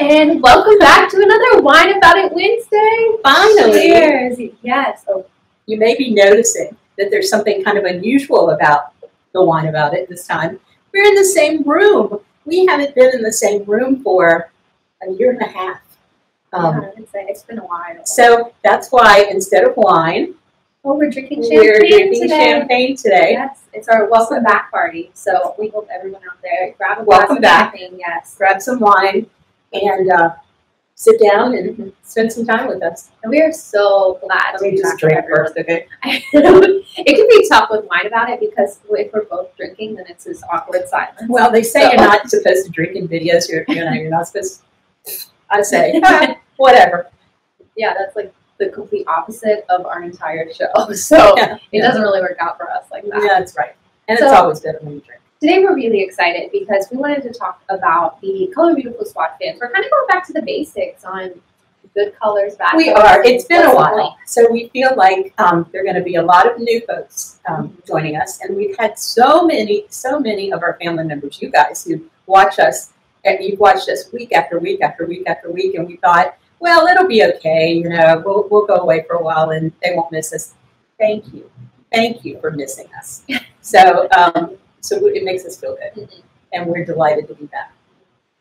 And welcome back to another Wine About It Wednesday. Finally. Cheers. Yes. So you may be noticing that there's something kind of unusual about the Wine About It this time. We're in the same room. We haven't been in the same room for a year and a half. It's been a while. So that's why instead of wine, we're drinking champagne today. Yes, it's our welcome back party. So we hope everyone out there grab a welcome back. Champagne. Yes, grab some wine and sit down and spend some time with us. And we are so glad. Let me just drink first, okay? It can be tough with Wine About It because if we're both drinking, then it's this awkward silence. Well, they say you're not supposed to drink in videos. You're not supposed to. I say, whatever. Yeah, that's like the complete opposite of our entire show. So it doesn't really work out for us like that. Yeah, that's right. And it's always better when you drink. Today we're really excited because we wanted to talk about the Color Beautiful Swatch Fans. We're kind of going back to the basics on good colors, bad colors. We are. It's been a while. So we feel like there are going to be a lot of new folks joining us. And we've had so many of our family members, you guys, who watch us, and you've watched us week after week after week after week. And we thought, well, it'll be okay. We'll go away for a while and they won't miss us. Thank you. Thank you for missing us. So it makes us feel good, and we're delighted to be back.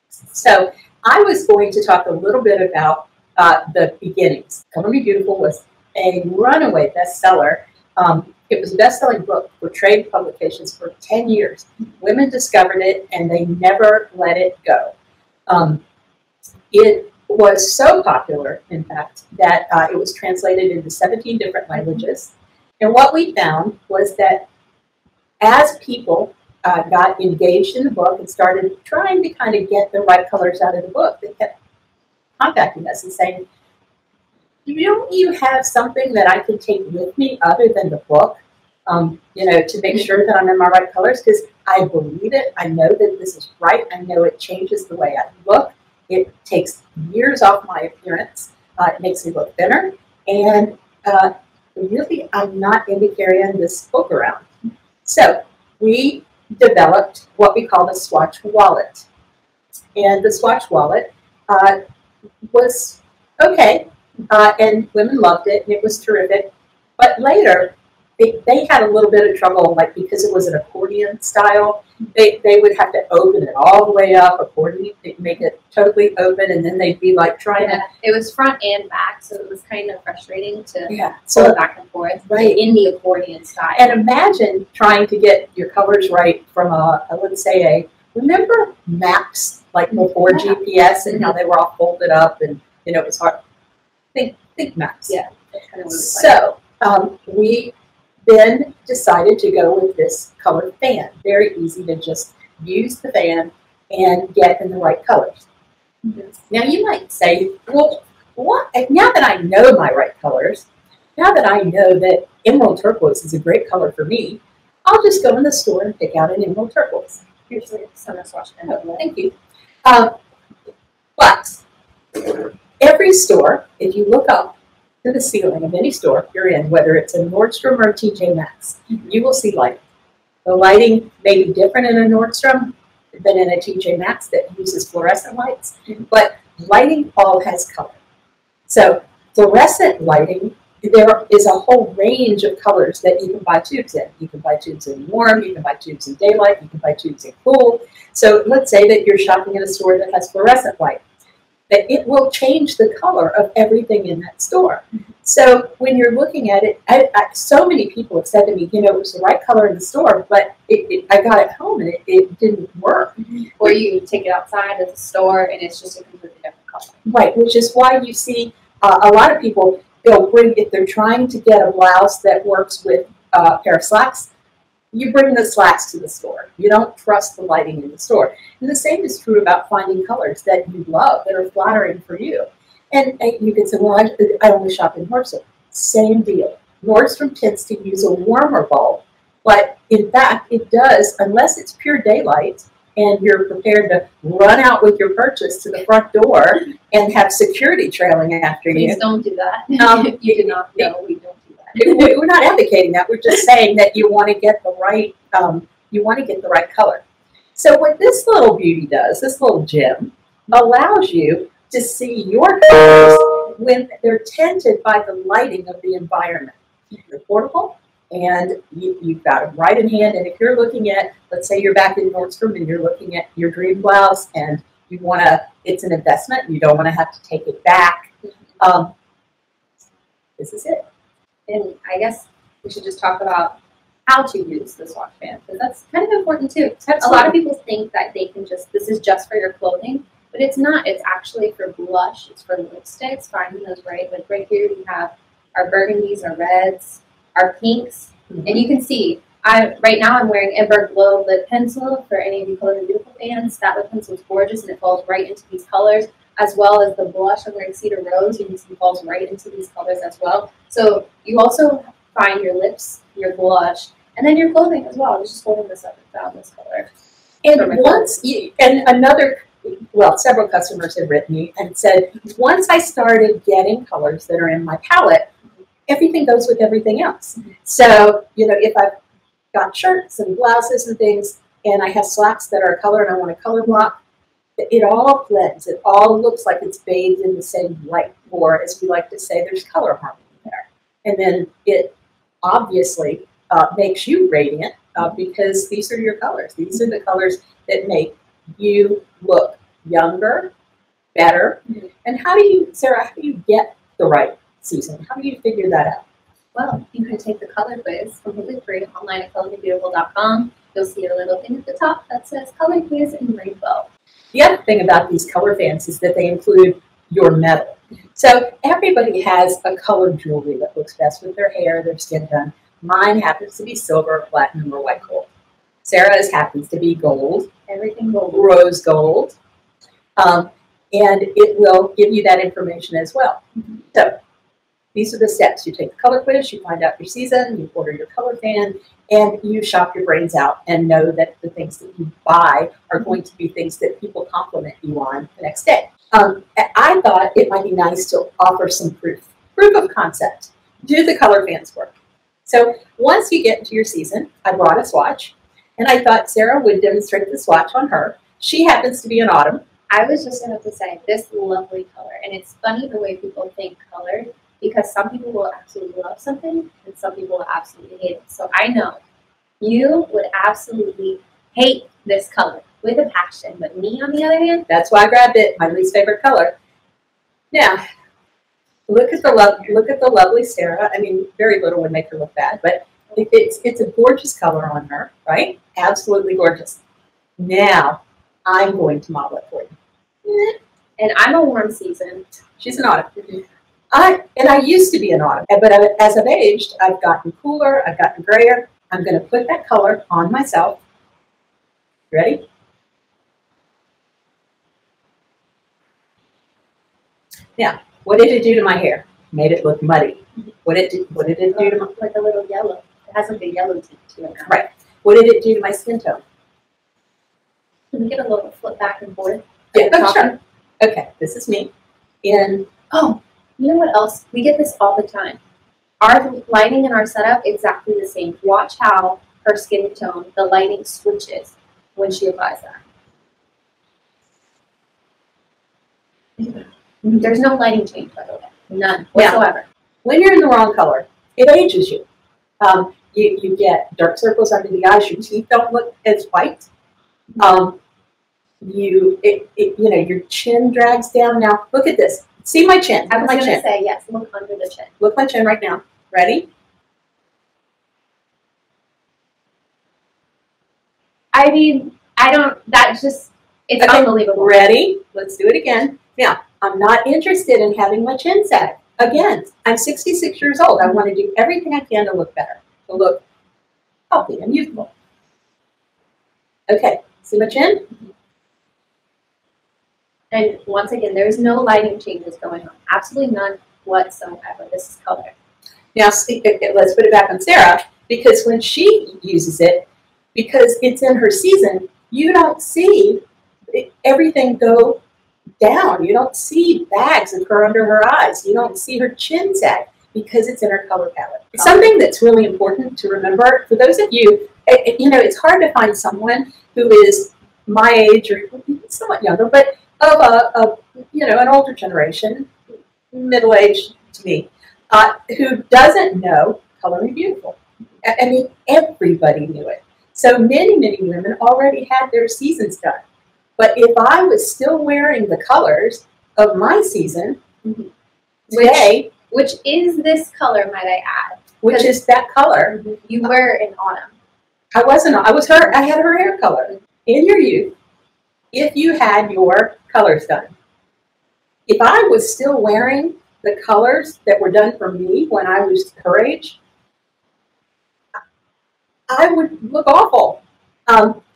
So I was going to talk a little bit about the beginnings. Color Me Beautiful was a runaway bestseller. It was a best-selling book for trade publications for 10 years. Women discovered it, and they never let it go. It was so popular, in fact, that it was translated into 17 different languages. And what we found was that as people got engaged in the book and started trying to kind of get the right colors out of the book, they kept contacting us and saying, don't you have something that I can take with me other than the book, to make sure that I'm in my right colors? Because I believe it. I know that this is right. I know it changes the way I look. It takes years off my appearance. It makes me look thinner. And really, I'm not into carrying this book around. So we developed what we call the Swatch Wallet. And the Swatch Wallet was okay, and women loved it, and it was terrific. But later, they had a little bit of trouble, like because it was an accordion style, they would have to open it all the way up, accordion, they'd make it totally open, and then they'd be like trying to... It was front and back, so it was kind of frustrating to pull it back and forth in the accordion style. And imagine trying to get your colors right from let's say remember maps, like before GPS and how they were all folded up and, it was hard. Think maps. Yeah. That's kind of what it was so we then decided to go with this color fan. Very easy to just use the fan and get in the right colors. Now you might say, well, now that I know my right colors, now that I know that emerald turquoise is a great color for me, I'll just go in the store and pick out an emerald turquoise. Here's some Swatch Fans. Thank you. But every store, if you look up to the ceiling of any store you're in, whether it's a Nordstrom or a TJ Maxx, you will see lighting. The lighting may be different in a Nordstrom than in a TJ Maxx that uses fluorescent lights, but lighting all has color. So fluorescent lighting, there is a whole range of colors that you can buy tubes in. You can buy tubes in warm, you can buy tubes in daylight, you can buy tubes in cool. So let's say that you're shopping in a store that has fluorescent light, that it will change the color of everything in that store. So when you're looking at it, so many people have said to me, it was the right color in the store, but I got it home and it didn't work. Or you take it outside of the store and it's just a completely different color. Right, which is why you see a lot of people, they'll bring, if they're trying to get a blouse that works with a pair of slacks, you bring the slacks to the store. You don't trust the lighting in the store. And the same is true about finding colors that you love, that are flattering for you. And you can say, well, I only shop in Nordstrom. Same deal. Nordstrom tends to use a warmer bulb, but in fact, it does, unless it's pure daylight and you're prepared to run out with your purchase to the front door and have security trailing after you. Please don't do that. You do not. No, we don't do that. We're not advocating that. We're just saying that you want to get the right, color. So what this little beauty does, this little gem, allows you to see your colors when they're tinted by the lighting of the environment. They're portable, and you've got them right in hand. And if you're looking at, let's say you're back in Nordstrom and you're looking at your dream blouse and you want to, it's an investment, you don't want to have to take it back. This is it. And I guess we should just talk about how to use the Swatch Fans, because that's kind of important too. A lot of people think that they can just, this is just for your clothing, but it's not. It's actually for blush, it's for lipsticks, finding those right. Like right here we have our burgundies, our reds, our pinks, and you can see, right now I'm wearing Everglow lip pencil for any of you Color Me Beautiful fans. That lip pencil is gorgeous and it falls right into these colors, as well as the blush I'm wearing Cedar Rose. You can see falls right into these colors as well. So you also find your lips, your blush, and then your clothing as well. I was just holding this up and found this color. And once you, and another, well, several customers have written me and said, once I started getting colors that are in my palette, everything goes with everything else. So, you know, if I've got shirts and blouses and things, and I have slacks that are a color and I want a color block, it all blends. It all looks like it's bathed in the same light, or as we like to say, there's color harmony there. And then it obviously makes you radiant because these are your colors. These are the colors that make you look younger, better. And how do you, Sarah, how do you get the right season? How do you figure that out? Well, you can take the color quiz completely free online at colormebeautiful.com. You'll see a little thing at the top that says color quiz in rainbow. The other thing about these color fans is that they include your metal. So everybody has a colored jewelry that looks best with their hair, their skin tone. Mine happens to be silver, platinum, or white gold. Sarah's happens to be gold. Everything gold. Rose gold. And it will give you that information as well. So these are the steps. You take the color quiz, you find out your season, you order your color fan, and you shop your brains out and know that the things that you buy are going to be things that people compliment you on the next day. I thought it might be nice to offer some proof of concept. Do the color fans work? So once you get into your season, I brought a swatch, and I thought Sarah would demonstrate the swatch on her. She happens to be an autumn. I was just going to say, this lovely color, and it's funny the way people think color, because some people will absolutely love something, and some people will absolutely hate it. So I know you would absolutely hate this color with a passion, but me, on the other hand, that's why I grabbed it, my least favorite color. Now, look at the lovely Sarah. I mean, very little would make her look bad, but it's a gorgeous color on her, right? Absolutely gorgeous. Now, I'm going to model it for you. And I'm a warm season. She's an autumn. I used to be an autumn, but as I've aged, I've gotten cooler, I've gotten grayer. I'm going to put that color on myself. Ready? Now, what did it do to my hair? Made it look muddy. What did it do to my, like a little yellow? It has like a yellow tint to it now. Right. What did it do to my skin tone? Can we get a little flip back and forth? Yeah, sure. Okay, this is me. And oh, you know what else? We get this all the time. Our lighting and our setup exactly the same. Watch how her skin tone, the lighting switches when she applies that. There's no lighting change, by the way. None whatsoever. Now, when you're in the wrong color, it ages you. You get dark circles under the eyes. Your teeth don't look as white. You know, your chin drags down. Now, look at this. See my chin. I was going to say, yes, look under the chin. Look my chin right now. Ready? I mean, it's okay, unbelievable. Ready? Let's do it again. Now, I'm not interested in having my chin sag. Again, I'm 66 years old. I want to do everything I can to look better, to look healthy and youthful. Okay, see my chin? And once again, there's no lighting changes going on. Absolutely none whatsoever. This is color. Now, see, let's put it back on Sarah, because when she uses it, because it's in her season, you don't see everything go down. You don't see bags occur under her eyes. You don't see her chin sag because it's in her color palette. Something that's really important to remember, for those of you, you know, it's hard to find someone who is my age or somewhat younger, but of an older generation, middle-aged to me, who doesn't know Color Me Beautiful. I mean, everybody knew it. So many women already had their seasons done. But if I was still wearing the colors of my season today, which is this color, might I add? Which is that color. You were in autumn. I wasn't. I had her hair color. In your youth, if you had your colors done, if I was still wearing the colors that were done for me when I was her age, I would look awful.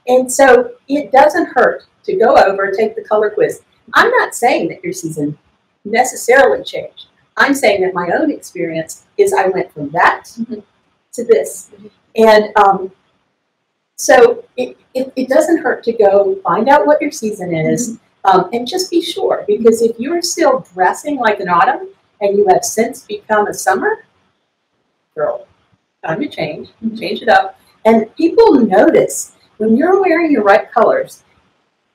And so it doesn't hurt to go over, take the color quiz. I'm not saying that your season necessarily changed. I'm saying that my own experience is I went from that to this. And so it doesn't hurt to go find out what your season is and just be sure. Because if you're still dressing like an autumn and you have since become a summer, girl, time to change it up. And people notice when you're wearing your right colors,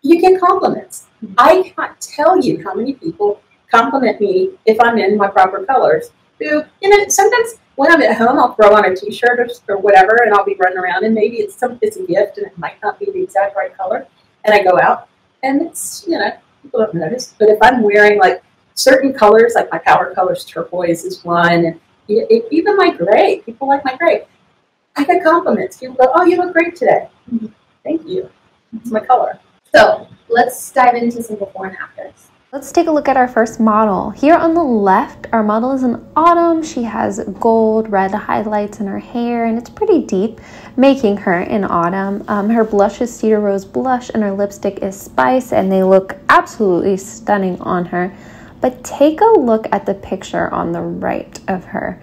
you get compliments. I can't tell you how many people compliment me if I'm in my proper colors. Who, sometimes when I'm at home, I'll throw on a t-shirt or whatever, and I'll be running around, and maybe it's a gift, and it might not be the exact right color. And I go out, and it's, people don't notice. But if I'm wearing like certain colors, like my power colors, turquoise is one, and even my gray, people like my gray. I get compliments. People go, "Oh, you look great today." Thank you. It's my color. So let's dive into some before and afters. Let's take a look at our first model. Here on the left, our model is in autumn. She has gold, red highlights in her hair, and it's pretty deep, making her in autumn. Her blush is Cedar Rose Blush, and her lipstick is Spice, and they look absolutely stunning on her. But take a look at the picture on the right of her.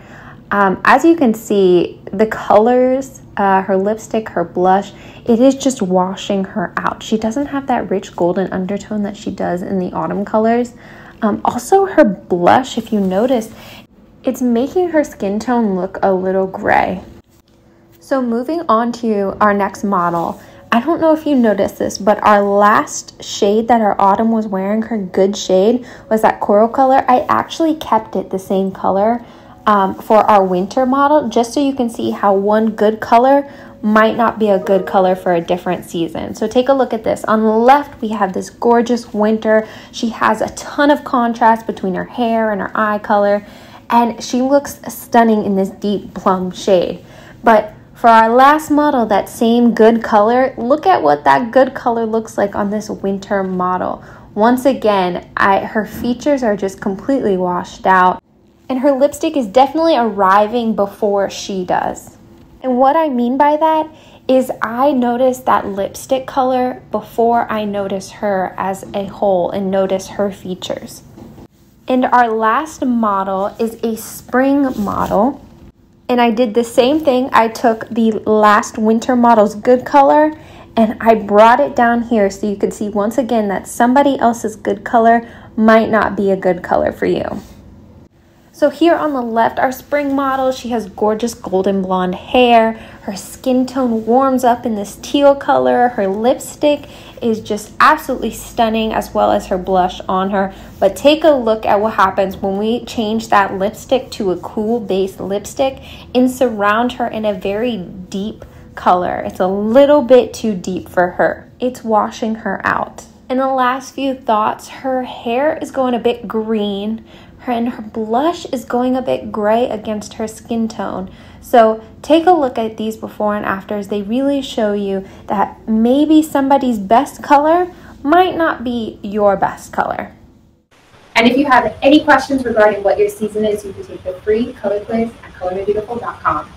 As you can see, the colors, her lipstick, her blush, it is just washing her out. She doesn't have that rich golden undertone that she does in the autumn colors. Also, her blush, if you notice, it's making her skin tone look a little gray. So moving on to our next model, I don't know if you noticed this, but our last shade that our autumn was wearing, her good shade, was that coral color. I actually kept it the same color for our winter model, just so you can see how one good color might not be a good color for a different season. So take a look at this. On the left, we have this gorgeous winter. She has a ton of contrast between her hair and her eye color, and she looks stunning in this deep plum shade. But for our last model, that same good color, look at what that good color looks like on this winter model. Once again, her features are just completely washed out. And her lipstick is definitely arriving before she does. And what I mean by that is I notice that lipstick color before I notice her as a whole and notice her features. And our last model is a spring model. And I did the same thing. I took the last winter model's good color and I brought it down here so you could see once again that somebody else's good color might not be a good color for you. So here on the left, our spring model, she has gorgeous golden blonde hair. Her skin tone warms up in this teal color. Her lipstick is just absolutely stunning, as well as her blush on her. But take a look at what happens when we change that lipstick to a cool base lipstick and surround her in a very deep color. It's a little bit too deep for her. It's washing her out. In the last few thoughts, her hair is going a bit green. And her blush is going a bit gray against her skin tone. So take a look at these before and afters. They really show you that maybe somebody's best color might not be your best color. And if you have any questions regarding what your season is, you can take the free color quiz at colormebeautiful.com.